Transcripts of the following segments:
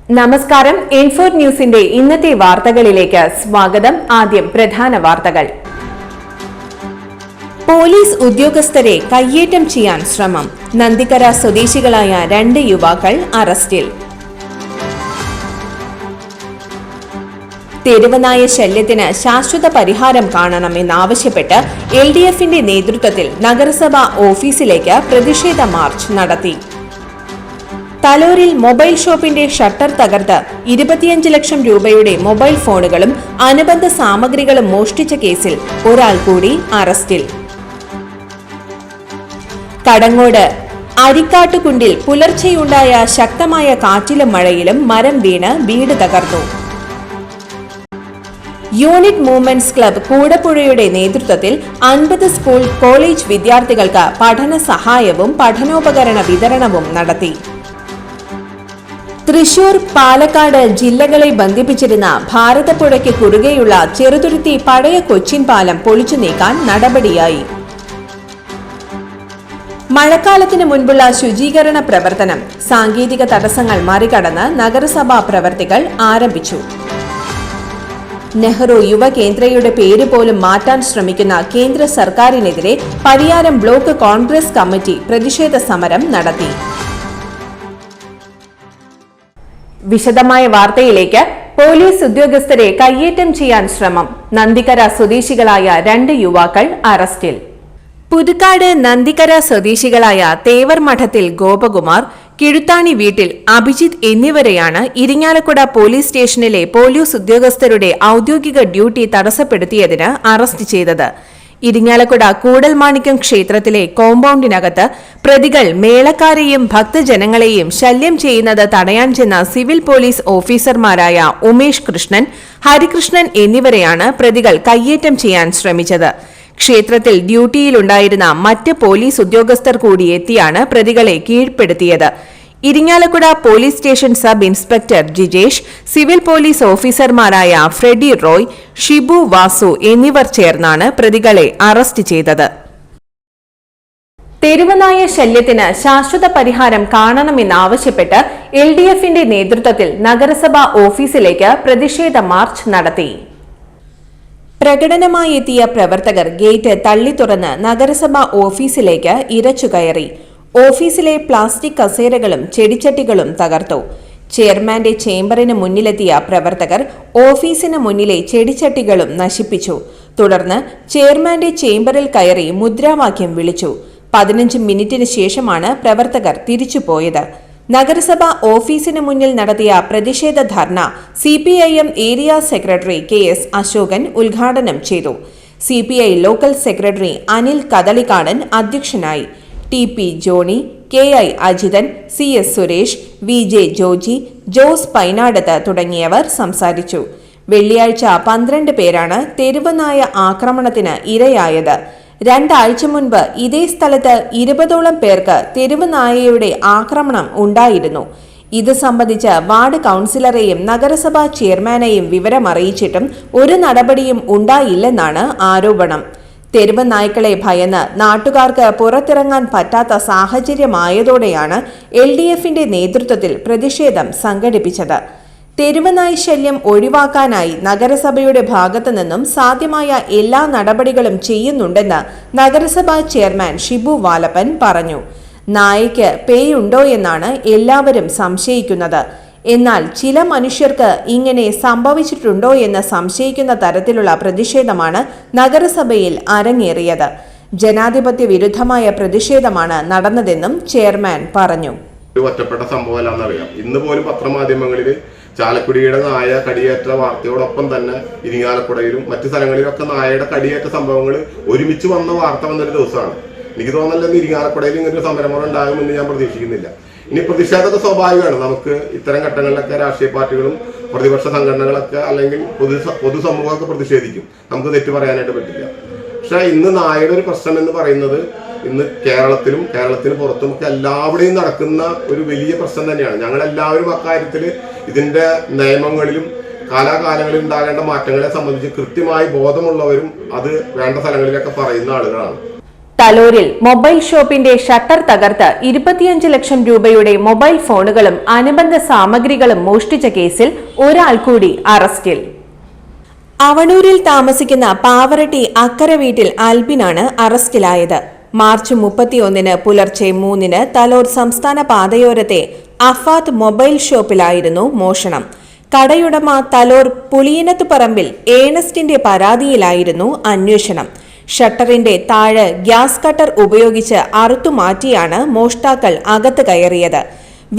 നമസ്കാരം. ഇൻഫോ ന്യൂസിന്റെ ഇന്നത്തെ വാർത്തകളിലേക്ക് സ്വാഗതം. ആദ്യം പ്രധാന വാർത്തകൾ. പോലീസ് ഉദ്യോഗസ്ഥരെ കയ്യേറ്റം ചെയ്യാൻ ശ്രമം. നന്ദിക്കര സ്വദേശികളായ 2 യുവാക്കൾ അറസ്റ്റിൽ. തെരുവനായ ശല്യത്തിന് ശാശ്വത പരിഹാരം കാണണമെന്നാവശ്യപ്പെട്ട് LDFന്റെ നേതൃത്വത്തിൽ നഗരസഭാ ഓഫീസിലേക്ക് പ്രതിഷേധ മാർച്ച് നടത്തി. തലോരിൽ മൊബൈൽ ഷോപ്പിന്റെ ഷട്ടർ തകർത്ത് 25 ലക്ഷം രൂപയുടെ മൊബൈൽ ഫോണുകളും അനുബന്ധ സാമഗ്രികളും മോഷ്ടിച്ച കേസിൽ ഒരാൾ കൂടി അറസ്റ്റിൽ. കടങ്ങോട് അരിക്കാട്ടുകുണ്ടിൽ പുലർച്ചെയുണ്ടായ ശക്തമായ കാറ്റിലും മഴയിലും മരം വീണ് വീട് തകർന്നു. യൂണിറ്റ് മൂവ്മെന്റ്സ് ക്ലബ് കൂടപ്പുഴയുടെ നേതൃത്വത്തിൽ 50 സ്കൂൾ കോളേജ് വിദ്യാർത്ഥികൾക്ക് പഠന സഹായവും പഠനോപകരണ വിതരണവും നടത്തി. തൃശൂർ, പാലക്കാട് ജില്ലകളെ ബന്ധിപ്പിച്ചിരുന്ന ഭാരതപ്പുഴയ്ക്ക് കുറുകെയുള്ള ചെറുതുരുത്തി പഴയ കൊച്ചിൻ പാലം പൊളിച്ചു നീക്കാൻ നടപടിയായി. മഴക്കാലത്തിന് മുൻപുള്ള ശുചീകരണ പ്രവർത്തനം സാങ്കേതിക തടസ്സങ്ങൾ മറികടന്ന് നഗരസഭാ പ്രവർത്തികൾ ആരംഭിച്ചു. നെഹ്റു യുവകേന്ദ്രയുടെ പേര് പോലും മാറ്റാൻ ശ്രമിക്കുന്ന കേന്ദ്ര സർക്കാരിനെതിരെ പരിയാരം ബ്ലോക്ക് കോൺഗ്രസ് കമ്മിറ്റി പ്രതിഷേധ സമരം നടത്തി. വിശദമായ വാർത്തയിലേക്ക്. പോലീസ് ഉദ്യോഗസ്ഥരെ കയ്യേറ്റം ചെയ്യാൻ ശ്രമം. നന്ദിക്കര സ്വദേശികളായ 2 യുവാക്കൾ അറസ്റ്റിൽ. പുതുക്കാട് നന്ദിക്കര സ്വദേശികളായ തേവർ മഠത്തിൽ ഗോപകുമാർ, കിഴുത്താണി വീട്ടിൽ അഭിജിത്ത് എന്നിവരെയാണ് ഇരിങ്ങാലക്കുട പോലീസ് സ്റ്റേഷനിലെ പോലീസ് ഉദ്യോഗസ്ഥരുടെ ഔദ്യോഗിക ഡ്യൂട്ടി തടസ്സപ്പെടുത്തിയതിന് അറസ്റ്റ് ചെയ്തത്. ഇരിങ്ങാലക്കുട കൂടൽമാണിക്യം ക്ഷേത്രത്തിലെ കോമ്പൗണ്ടിനകത്ത് പ്രതികൾ മേളക്കാരെയും ഭക്തജനങ്ങളെയും ശല്യം ചെയ്യുന്നത് തടയാൻ ചെന്ന സിവിൽ പോലീസ് ഓഫീസർമാരായ ഉമേഷ് കൃഷ്ണൻ, ഹരികൃഷ്ണൻ എന്നിവരെയാണ് പ്രതികൾ കയ്യേറ്റം ചെയ്യാൻ ശ്രമിച്ചത്. ക്ഷേത്രത്തിൽ ഡ്യൂട്ടിയിലുണ്ടായിരുന്ന മറ്റ് പോലീസ് ഉദ്യോഗസ്ഥർ കൂടി എത്തിയാണ് പ്രതികളെ കീഴ്പ്പെടുത്തിയത്. Irinjalakuda police station sub inspector Jijesh, civil police ഓഫീസർമാരായ ഫ്രെഡി റോയ്, ഷിബു വാസു എന്നിവർ ചേർന്നാണ് പ്രതികളെ അറസ്റ്റ് ചെയ്തത്. തെരുവനായ ശല്യത്തിന് ശാശ്വത പരിഹാരം കാണണമെന്നാവശ്യപ്പെട്ട് LDFന്റെ നേതൃത്വത്തിൽ നഗരസഭാ ഓഫീസിലേക്ക് പ്രതിഷേധ മാർച്ച് നടത്തി. പ്രകടനമായി എത്തിയ പ്രവർത്തകർ ഗേറ്റ് തള്ളി തുറന്ന് നഗരസഭാ ഓഫീസിലേക്ക് ഇരച്ചുകയറി. ഓഫീസിലെ പ്ലാസ്റ്റിക് കസേരകളും ചെടിച്ചട്ടികളും തകർത്തു. ചെയർമാന്റെ ചേംബറിന് മുന്നിലെത്തിയ പ്രവർത്തകർ ഓഫീസിന് മുന്നിലെ ചെടിച്ചട്ടികളും നശിപ്പിച്ചു. തുടർന്ന് ചെയർമാന്റെ ചേംബറിൽ കയറി മുദ്രാവാക്യം വിളിച്ചു. 15 മിനിറ്റിന് ശേഷമാണ് പ്രവർത്തകർ തിരിച്ചുപോയത്. നഗരസഭ ഓഫീസിന് മുന്നിൽ നടത്തിയ പ്രതിഷേധ ധർണ CPIM area secretary KS Ashokan ഉദ്ഘാടനം ചെയ്തു. CPI local secretary Anil Kadalikkadan അധ്യക്ഷനായി. TP Johny, KI Ajithan, CS Suresh, VJ Joji, Jose Painadath തുടങ്ങിയവർ സംസാരിച്ചു. വെള്ളിയാഴ്ച 12 പേരാണ് തെരുവനായ ആക്രമണത്തിന് ഇരയായത്. 2 ആഴ്ച മുൻപ് ഇതേ സ്ഥലത്ത് 20ഓളം പേർക്ക് തെരുവനായയുടെ ആക്രമണം ഉണ്ടായിരുന്നു. ഇത് സംബന്ധിച്ച് വാർഡ് കൌൺസിലറെയും നഗരസഭാ ചെയർമാനെയും വിവരമറിയിച്ചിട്ടും ഒരു നടപടിയും ഉണ്ടായില്ലെന്നാണ് ആരോപണം. തെരുവ് നായ്ക്കളെ ഭയന്ന് നാട്ടുകാർക്ക് പുറത്തിറങ്ങാൻ പറ്റാത്ത സാഹചര്യമായതോടെയാണ് LDFന്റെ നേതൃത്വത്തിൽ പ്രതിഷേധം സംഘടിപ്പിച്ചത്. തെരുവനായ് ശല്യം ഒഴിവാക്കാനായി നഗരസഭയുടെ ഭാഗത്തു നിന്നും സാധ്യമായ എല്ലാ നടപടികളും ചെയ്യുന്നുണ്ടെന്ന് നഗരസഭാ ചെയർമാൻ ഷിബു വാലപ്പൻ പറഞ്ഞു. നായയ്ക്ക് പേയുണ്ടോ എന്നാണ് എല്ലാവരും സംശയിക്കുന്നത്. എന്നാൽ ചില മനുഷ്യർക്ക് ഇങ്ങനെ സംഭവിച്ചിട്ടുണ്ടോ എന്ന് സംശയിക്കുന്ന തരത്തിലുള്ള പ്രതിഷേധമാണ് നഗരസഭയിൽ അരങ്ങേറിയത്. ജനാധിപത്യ വിരുദ്ധമായ പ്രതിഷേധമാണ് നടന്നതെന്നും ചെയർമാൻ പറഞ്ഞു. ഒറ്റപ്പെട്ട സംഭവമല്ലെന്നറിയാം. ഇന്ന് പോലും പത്രമാധ്യമങ്ങളിൽ ചാലക്കുടിയുടെ നായ കടിയേറ്റ വാർത്തയോടൊപ്പം തന്നെ ഇരിങ്ങാലക്കുടയിലും മറ്റു സ്ഥലങ്ങളിലൊക്കെ നായയുടെ കടിയേറ്റ സംഭവങ്ങൾ ഒരുമിച്ച് വന്ന വാർത്ത വന്നൊരു ദിവസമാണ്. എനിക്ക് തോന്നുന്നില്ലെന്ന് ഇരിങ്ങാലക്കുടയിൽ ഇങ്ങനൊരു സമരം ഉണ്ടാകുമെന്ന് ഞാൻ പ്രതീക്ഷിക്കുന്നില്ല. ഇനി പ്രതിഷേധമൊക്കെ സ്വാഭാവികമാണ്. നമുക്ക് ഇത്തരം ഘട്ടങ്ങളിലൊക്കെ രാഷ്ട്രീയ പാർട്ടികളും പ്രതിപക്ഷ സംഘടനകളൊക്കെ അല്ലെങ്കിൽ പൊതുസമൂഹമൊക്കെ പ്രതിഷേധിക്കും. നമുക്ക് തെറ്റ് പറയാനായിട്ട് പറ്റില്ല. പക്ഷെ ഇന്ന് നായയുടെ ഒരു പ്രശ്നം എന്ന് പറയുന്നത് ഇന്ന് കേരളത്തിന് പുറത്തുമൊക്കെ എല്ലാവിടെയും നടക്കുന്ന ഒരു വലിയ പ്രശ്നം തന്നെയാണ്. ഞങ്ങളെല്ലാവരും അക്കാര്യത്തിൽ ഇതിന്റെ നിയമങ്ങളിലും കാലാകാലങ്ങളിൽ ഉണ്ടാകേണ്ട മാറ്റങ്ങളെ സംബന്ധിച്ച് കൃത്യമായി ബോധമുള്ളവരും അത് വേണ്ട സ്ഥലങ്ങളിലൊക്കെ പറയുന്ന ആളുകളാണ്. തലോരിൽ മൊബൈൽ ഷോപ്പിന്റെ ഷട്ടർ തകർത്ത് 25 ലക്ഷം രൂപയുടെ മൊബൈൽ ഫോണുകളും അനുബന്ധ സാമഗ്രികളും മോഷ്ടിച്ച കേസിൽ ഒരാൾ കൂടി അറസ്റ്റിൽ. അവണൂരിൽ താമസിക്കുന്ന പാവറട്ടി അക്കര വീട്ടിൽ ആൽബിനാണ് അറസ്റ്റിലായത്. മാർച്ച് 31 പുലർച്ചെ 3 തലോർ സംസ്ഥാന പാതയോരത്തെ അഫാത്ത് മൊബൈൽ ഷോപ്പിലായിരുന്നു മോഷണം. കടയുടമ തലോർ പുളിയനത്തുപറമ്പിൽ ഏണസ്റ്റിന്റെ പരാതിയിലായിരുന്നു അന്വേഷണം. ഷട്ടറിന്റെ താഴെ ഗ്യാസ് കട്ടർ ഉപയോഗിച്ച് അറുത്തുമാറ്റിയാണ് മോഷ്ടാക്കൾ അകത്ത് കയറിയത്.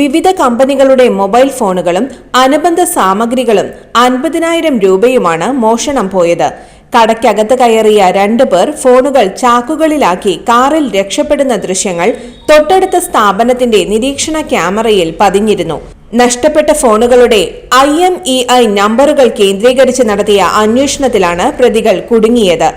വിവിധ കമ്പനികളുടെ മൊബൈൽ ഫോണുകളും അനുബന്ധ സാമഗ്രികളും 50,000 രൂപയുമാണ് മോഷണം പോയത്. കടയ്ക്കകത്ത് കയറിയ 2 പേർ ഫോണുകൾ ചാക്കുകളിലാക്കി കാറിൽ രക്ഷപ്പെടുന്ന ദൃശ്യങ്ങൾ തൊട്ടടുത്ത സ്ഥാപനത്തിന്റെ നിരീക്ഷണ ക്യാമറയിൽ പതിഞ്ഞിരുന്നു. നഷ്ടപ്പെട്ട ഫോണുകളുടെ IMEI നമ്പറുകൾ കേന്ദ്രീകരിച്ച് നടത്തിയ അന്വേഷണത്തിലാണ് പ്രതികൾ കുടുങ്ങിയത്.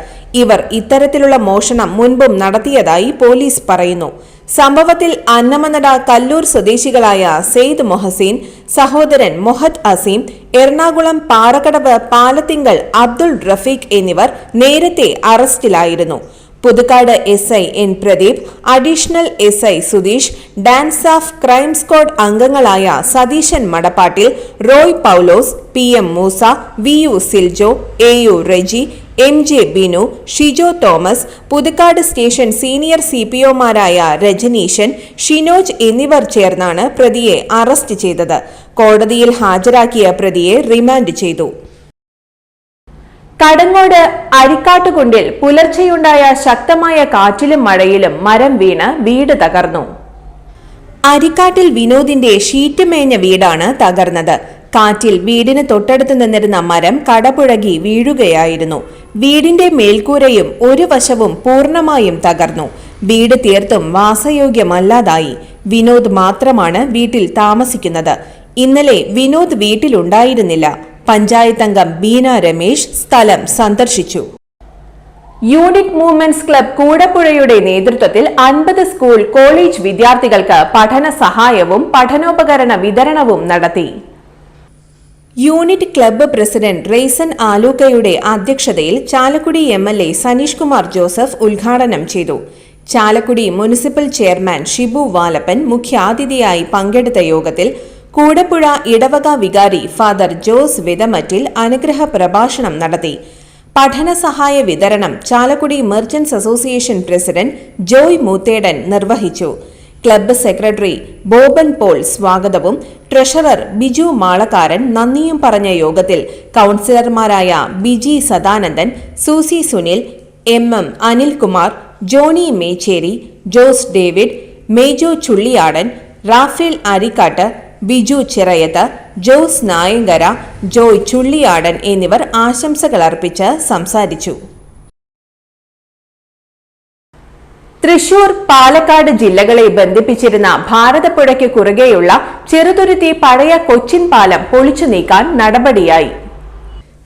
ഇവർ ഇത്തരത്തിലുള്ള മോഷണം മുൻപും നടത്തിയതായി പോലീസ് പറയുന്നു. സംഭവത്തിൽ അന്നമനട കല്ലൂർ സ്വദേശികളായ സെയ്ദ് മൊഹസീൻ, സഹോദരൻ മൊഹദ് അസീം, എറണാകുളം പാറക്കടവ് പാലത്തിങ്കൽ അബ്ദുൾ റഫീഖ് എന്നിവർ നേരത്തെ അറസ്റ്റിലായിരുന്നു. Puthukkad SI N Pradeep, additional SI Sudheesh, DANSAF crime squad അംഗങ്ങളായ സതീശൻ മടപ്പാട്ടിൽ, Roy Paulose, PM Moosa, VU Siljo, AU Reji, MJ Binu, Shijo Thomas, Puthukkad station senior CPOമാരായ രജനീശൻ, ഷിനോജ് എന്നിവർ ചേർന്നാണ് പ്രതിയെ അറസ്റ്റ് ചെയ്തത്. കോടതിയിൽ ഹാജരാക്കിയ പ്രതിയെ റിമാൻഡ് ചെയ്തു. കടങ്ങോട് അരിക്കാട്ടുകുണ്ടിൽ പുലർച്ചെയുണ്ടായ ശക്തമായ കാറ്റിലും മഴയിലും മരം വീണ് വീട് തകർന്നു. അരിക്കാട്ടിൽ വിനോദിന്റെ ഷീറ്റ് മേഞ്ഞ വീടാണ് തകർന്നത്. കാറ്റിൽ വീടിന് തൊട്ടടുത്ത് നിന്നിരുന്ന മരം കടപുഴകി വീഴുകയായിരുന്നു. വീടിന്റെ മേൽക്കൂരയും ഒരു വശവും പൂർണ്ണമായും തകർന്നു. വീട് തീർത്തും വാസയോഗ്യമല്ലാതായി. വിനോദ് മാത്രമാണ് വീട്ടിൽ താമസിക്കുന്നത്. ഇന്നലെ വിനോദ് വീട്ടിലുണ്ടായിരുന്നില്ല. പഞ്ചായത്ത് അംഗം ബീന രമേശ് സ്ഥലം സന്ദർശിച്ചു. യൂണിറ്റ് മൂവ്മെന്റ്സ് ക്ലബ് കൂടപ്പുഴയുടെ നേതൃത്വത്തിൽ 50 സ്കൂൾ കോളേജ് വിദ്യാർത്ഥികൾക്ക് പഠന സഹായവും പഠനോപകരണ വിതരണവും നടത്തി. യൂണിറ്റ് ക്ലബ്ബ് പ്രസിഡന്റ് റെയ്സൻ ആലൂക്കയുടെ അധ്യക്ഷതയിൽ ചാലക്കുടി MLA സനീഷ് കുമാർ ജോസഫ് ഉദ്ഘാടനം ചെയ്തു. ചാലക്കുടി മുനിസിപ്പൽ ചെയർമാൻ ഷിബു വാലപ്പൻ മുഖ്യാതിഥിയായി പങ്കെടുത്ത യോഗത്തിൽ കൂടപ്പുഴ ഇടവക വികാരി ഫാദർ ജോസ് വിതമറ്റിൽ അനുഗ്രഹ പ്രഭാഷണം നടത്തി. പഠന സഹായ വിതരണം Chalakudy merchants association president Joy Moothedan നിർവഹിച്ചു. ക്ലബ്ബ് സെക്രട്ടറി ബോബൻ പോൾ സ്വാഗതവും ട്രഷറർ ബിജു മാളക്കാരൻ നന്ദിയും പറഞ്ഞ യോഗത്തിൽ കൌൺസിലർമാരായ Biji Sadanandan, Susie Sunil, MM Anilkumar, Johnny Mecheri, Jose David, Mejo Chulliyadan, Raphael Arikkatt, Biju Chirayath, Jose Nayankara, Joy Chulliyadan എന്നിവർ ആശംസകൾ അർപ്പിച്ച് സംസാരിച്ചു. തൃശൂർ, പാലക്കാട് ജില്ലകളെ ബന്ധിപ്പിച്ചിരുന്ന ഭാരതപ്പുഴയ്ക്ക് കുറുകെയുള്ള ചെറുതുരുത്തി പഴയ കൊച്ചിൻ പാലം പൊളിച്ചു നീക്കാൻ നടപടിയായി.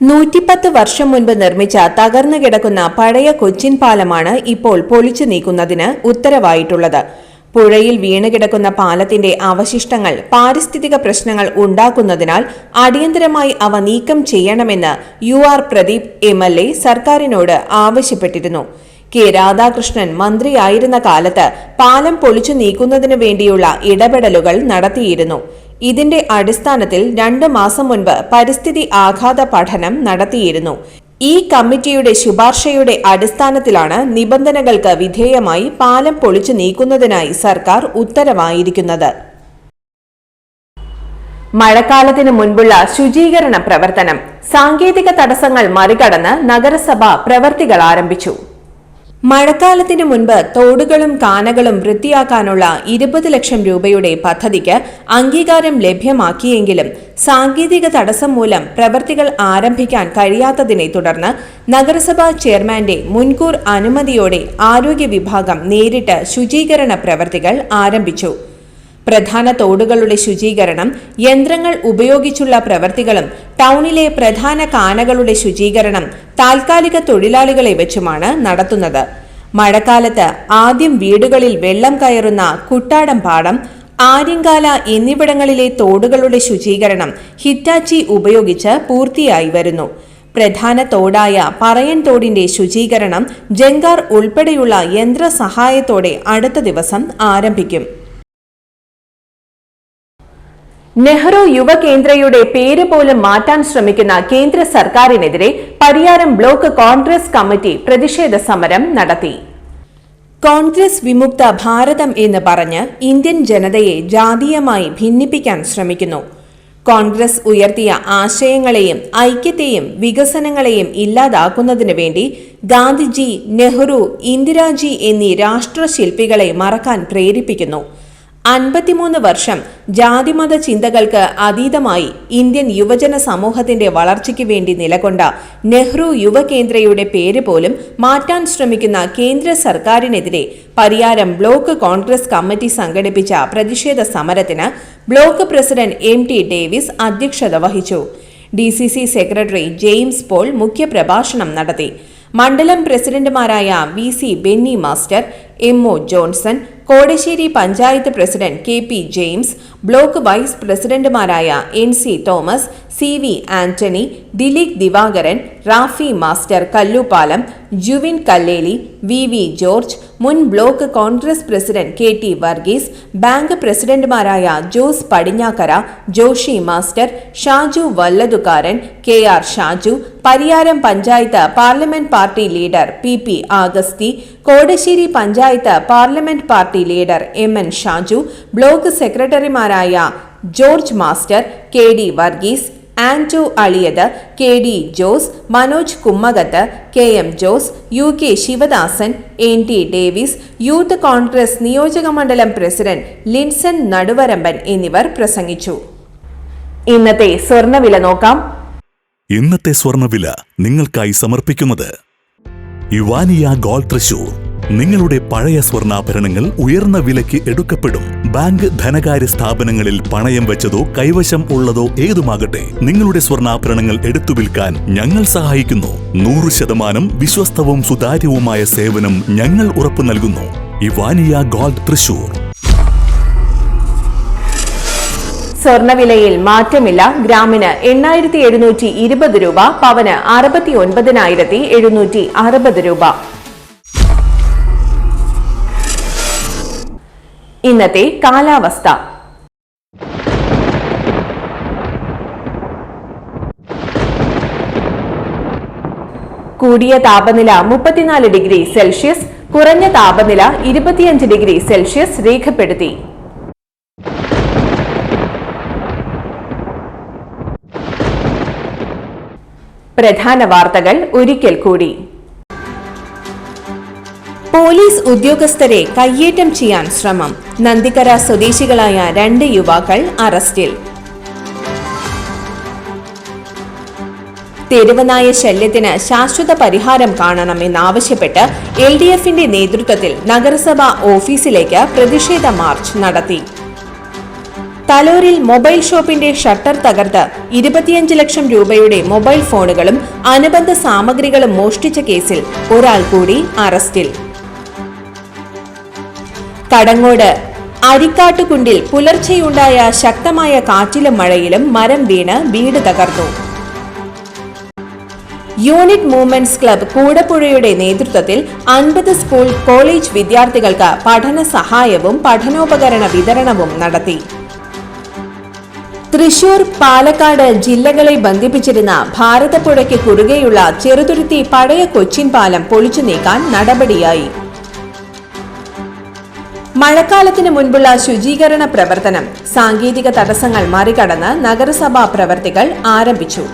110 വർഷം മുൻപ് നിർമ്മിച്ച തകർന്നു കിടക്കുന്ന പഴയ കൊച്ചിൻ പാലമാണ് ഇപ്പോൾ പൊളിച്ചു നീക്കുന്നതിന് ഉത്തരവായിട്ടുള്ളത്. പുഴയിൽ വീണുകിടക്കുന്ന പാലത്തിന്റെ അവശിഷ്ടങ്ങൾ പാരിസ്ഥിതിക പ്രശ്നങ്ങൾ ഉണ്ടാക്കുന്നതിനാൽ അടിയന്തരമായി അവ നീക്കം ചെയ്യണമെന്ന് UR പ്രദീപ് MLA സർക്കാരിനോട് ആവശ്യപ്പെട്ടിരുന്നു. K. രാധാകൃഷ്ണൻ മന്ത്രിയായിരുന്ന കാലത്ത് പാലം പൊളിച്ചു നീക്കുന്നതിനു വേണ്ടിയുള്ള ഇടപെടലുകൾ നടത്തിയിരുന്നു. ഇതിന്റെ അടിസ്ഥാനത്തിൽ 2 മാസം മുൻപ് പരിസ്ഥിതി ആഘാത പഠനം നടത്തിയിരുന്നു. ഈ കമ്മിറ്റിയുടെ ശുപാർശയുടെ അടിസ്ഥാനത്തിലാണ് നിബന്ധനകൾക്ക് വിധേയമായി പാലം പൊളിച്ചു നീക്കുന്നതിനായി സർക്കാർ ഉത്തരവായിരിക്കുന്നത്. മഴക്കാലത്തിന് മുൻപുള്ള ശുചീകരണ പ്രവർത്തനം സാങ്കേതിക തടസ്സങ്ങൾ മറികടന്ന് നഗരസഭ പ്രവർത്തികൾ ആരംഭിച്ചു. മഴക്കാലത്തിന് മുൻപ് തോടുകളും കാനകളും വൃത്തിയാക്കാനുള്ള 20 ലക്ഷം രൂപയുടെ പദ്ധതിക്ക് അംഗീകാരം ലഭ്യമാക്കിയെങ്കിലും സാങ്കേതിക തടസ്സം മൂലം പ്രവർത്തികൾ ആരംഭിക്കാൻ കഴിയാത്തതിനെ തുടർന്ന് നഗരസഭാ ചെയർമാന്റെ മുൻകൂർ അനുമതിയോടെ ആരോഗ്യ വിഭാഗം നേരിട്ട് ശുചീകരണ പ്രവർത്തികൾ ആരംഭിച്ചു. പ്രധാന തോടുകളുടെ ശുചീകരണം, യന്ത്രങ്ങൾ ഉപയോഗിച്ചുള്ള പ്രവൃത്തികളും ടൗണിലെ പ്രധാന കാനകളുടെ ശുചീകരണം താൽക്കാലിക തൊഴിലാളികളെ വെച്ചുമാണ് നടത്തുന്നത്. മഴക്കാലത്ത് ആദ്യം വീടുകളിൽ വെള്ളം കയറുന്ന കുട്ടാടം പാടം, ആര്യങ്കാല എന്നിവിടങ്ങളിലെ തോടുകളുടെ ശുചീകരണം ഹിറ്റാച്ചി ഉപയോഗിച്ച് പൂർത്തിയായി വരുന്നു. പ്രധാന തോടായ പറയൻ തോടിന്റെ ശുചീകരണം ജങ്കാർ ഉൾപ്പെടെയുള്ള യന്ത്ര സഹായത്തോടെ അടുത്ത ദിവസം ആരംഭിക്കും. നെഹ്റു യുവകേന്ദ്രയുടെ പേര് പോലും മാറ്റാൻ ശ്രമിക്കുന്ന കേന്ദ്ര സർക്കാരിനെതിരെ പരിയാരം ബ്ലോക്ക് കോൺഗ്രസ് കമ്മിറ്റി പ്രതിഷേധ സമരം നടത്തി. കോൺഗ്രസ് വിമുക്ത ഭാരതം എന്ന് പറഞ്ഞ് ഇന്ത്യൻ ജനതയെ ജാതീയമായി ഭിന്നിപ്പിക്കാൻ ശ്രമിക്കുന്നു. കോൺഗ്രസ് ഉയർത്തിയ ആശയങ്ങളെയും ഐക്യത്തെയും വികസനങ്ങളെയും ഇല്ലാതാക്കുന്നതിനു വേണ്ടി ഗാന്ധിജി, നെഹ്റു, ഇന്ദിരാജി എന്നീ രാഷ്ട്രശില്പികളെ മറക്കാൻ പ്രേരിപ്പിക്കുന്നു. 53 വർഷം ജാതിമത ചിന്തകൾക്ക് അതീതമായി ഇന്ത്യൻ യുവജന സമൂഹത്തിന്റെ വളർച്ചയ്ക്ക് വേണ്ടി നിലകൊണ്ട നെഹ്റു യുവകേന്ദ്രയുടെ പേര് പോലും മാറ്റാൻ ശ്രമിക്കുന്ന കേന്ദ്ര സർക്കാരിനെതിരെ പരിയാരം ബ്ലോക്ക് കോൺഗ്രസ് കമ്മിറ്റി സംഘടിപ്പിച്ച പ്രതിഷേധ സമരത്തിന് ബ്ലോക്ക് പ്രസിഡന്റ് MT ഡേവിസ് അധ്യക്ഷത വഹിച്ചു. DCC സെക്രട്ടറി ജെയിംസ് പോൾ മുഖ്യപ്രഭാഷണം നടത്തി. മണ്ഡലം പ്രസിഡന്റുമാരായ VC Benny master, MO Johnson, Kodassery panchayat president KP James, block vice പ്രസിഡന്റുമാരായ NC Thomas, CV Antony, Dileek Divakaran, Rafi master Kallupalam, Juvin Kalleli, VV George, മുൻ block Congress president KT Varghese, bank പ്രസിഡന്റുമാരായ Jose Padinjakkara, Joshi master, Shaju Vallathukaran, KR Shaju, Pariyaram panchayat parliament party leader PP Agasthi, Kodassery panchayat parliament party leader MN Shaju, block സെക്രട്ടറിമാരായ George master, KD Varghese, Anto Aliyath, KD Jose, Manoj കുമ്മകത്ത്, KM Jose, UK Sivadasan, NT Davis, youth Congress നിയോജകമണ്ഡലം president Linson നടുവരമ്പൻ എന്നിവർ പ്രസംഗിച്ചു. ഇന്നത്തെ സ്വർണ്ണവില നോക്കാം. ഇന്നത്തെ സ്വർണ്ണവില നിങ്ങൾക്കായി സമർപ്പിക്കുന്നത് ഇവാനിയ ഗോൾഡ് തൃശൂർ. നിങ്ങളുടെ പഴയ സ്വർണ്ണാഭരണങ്ങൾ ഉയർന്ന വിലയ്ക്ക് എടുക്കപ്പെടും. ബാങ്ക്, ധനകാര്യ സ്ഥാപനങ്ങളിൽ പണയം വെച്ചതോ കൈവശം ഉള്ളതോ ഏതുമാകട്ടെ, നിങ്ങളുടെ സ്വർണ്ണാഭരണങ്ങൾ എടുത്തു വിൽക്കാൻ ഞങ്ങൾ സഹായിക്കുന്നു. 100% വിശ്വസ്തവും സുതാര്യവുമായ സേവനം ഞങ്ങൾ ഉറപ്പു നൽകുന്നു. ഇവാനിയ ഗോൾഡ് തൃശൂർ. സ്വർണ്ണവിലയിൽ മാറ്റമില്ല. ഗ്രാമിന് 8720 രൂപ, പവന് 69,760 രൂപ. ഇന്നത്തെ കാലാവസ്ഥ. കൂടിയ താപനില 34 ഡിഗ്രി സെൽഷ്യസ്, കുറഞ്ഞ താപനില 25 ഡിഗ്രി സെൽഷ്യസ് രേഖപ്പെടുത്തി. പ്രധാന വാർത്തകൾ ഒരിക്കൽ കൂടി. പോലീസ് ഉദ്യോഗസ്ഥരെ കയ്യേറ്റം ചെയ്യാൻ ശ്രമം. നന്ദിക്കര സ്വദേശികളായ 2 യുവാക്കൾ അറസ്റ്റിൽ. തെരുവനായ ശല്യത്തിന് ശാശ്വത പരിഹാരം കാണണമെന്നാവശ്യപ്പെട്ട് LDFന്റെ നേതൃത്വത്തിൽ നഗരസഭാ ഓഫീസിലേക്ക് പ്രതിഷേധ മാർച്ച് നടത്തി. തലോരിൽ മൊബൈൽ ഷോപ്പിന്റെ ഷട്ടർ തകർത്ത് 25 ലക്ഷം രൂപയുടെ മൊബൈൽ ഫോണുകളും അനുബന്ധ സാമഗ്രികളും മോഷ്ടിച്ച കേസിൽ ഒരാൾ കൂടി അറസ്റ്റിൽ. കടങ്ങോട് അരിക്കാട്ടുകുണ്ടിൽ പുലർച്ചെയുണ്ടായ ശക്തമായ കാറ്റിലും മഴയിലും മരം വീണ് വീട് തകർന്നു. യൂണിറ്റ് മൂവ്മെന്റ്സ് ക്ലബ് കൂടപ്പുഴയുടെ നേതൃത്വത്തിൽ 50 സ്കൂൾ കോളേജ് വിദ്യാർത്ഥികൾക്ക് പഠന സഹായവും പഠനോപകരണ വിതരണവും നടത്തി. തൃശൂർ, പാലക്കാട് ജില്ലകളെ ബന്ധിപ്പിച്ചിരുന്ന ഭാരതപ്പുഴയ്ക്ക് കുറുകെയുള്ള ചെറുതുരുത്തി പഴയ കൊച്ചിൻ പാലം പൊളിച്ചു നീക്കാൻ നടപടിയായി. മഴക്കാലത്തിന് മുൻപുള്ള ശുചീകരണ പ്രവർത്തനം സാങ്കേതിക തടസ്സങ്ങൾ മറികടന്ന് നഗരസഭാ പ്രവർത്തികൾ ആരംഭിച്ചു.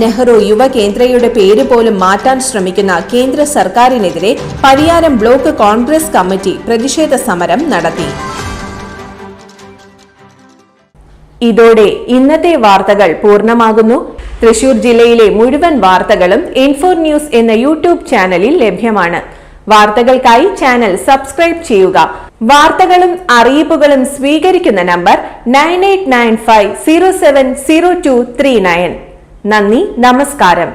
നെഹ്റു യുവകേന്ദ്രയുടെ പേര് പോലും മാറ്റാൻ ശ്രമിക്കുന്ന കേന്ദ്ര സർക്കാരിനെതിരെ പരിയാരം ബ്ലോക്ക് കോൺഗ്രസ് കമ്മിറ്റി പ്രതിഷേധ സമരം നടത്തി. ഇതോടെ ഇന്നത്തെ വാർത്തകൾ പൂർണ്ണമാകുന്നു. തൃശൂർ ജില്ലയിലെ മുഴുവൻ വാർത്തകളും N4 ന്യൂസ് എന്ന യൂട്യൂബ് ചാനലിൽ ലഭ്യമാണ്. വാർത്തകൾക്കായി ചാനൽ സബ്സ്ക്രൈബ് ചെയ്യുക. വാർത്തകളും അറിയിപ്പുകളും സ്വീകരിക്കുന്ന നമ്പർ 9895070239. നന്ദി, നമസ്കാരം.